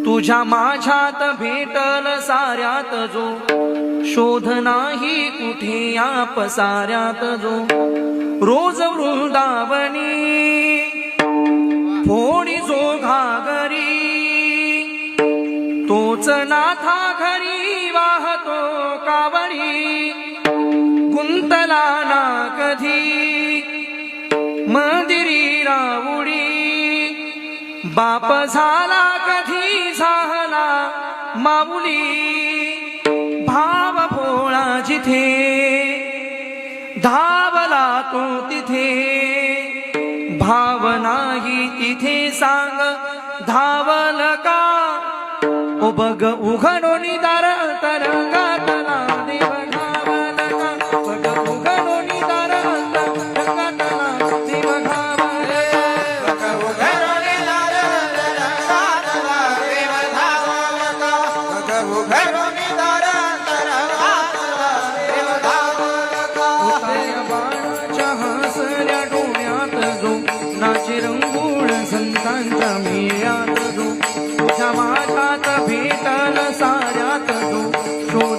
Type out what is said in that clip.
तुझ्या माझ्यात भेटल साऱ्यात जो, शोध नाही कुठे या पसाऱ्यात जो. रोज वृंदावनी फोडी जो घागरी, तोच नाथा घरी वाहतो कावडी. गुंतला ना कधी मंदिरी राऊडी, बाप झाला कधी झाला माऊली. भाव भोळा जिथे धावला तो तिथे, भाव नाही तिथे सांग धावल का. ओ बग उघडोनी दार तरंगातला देव घावल का. बग उघडोनी दार तरंगातला देव घावल रंगूळ संतांच्या मेळ्यात जो, तुझ्या माझ्यात भेटल साऱ्यात जो.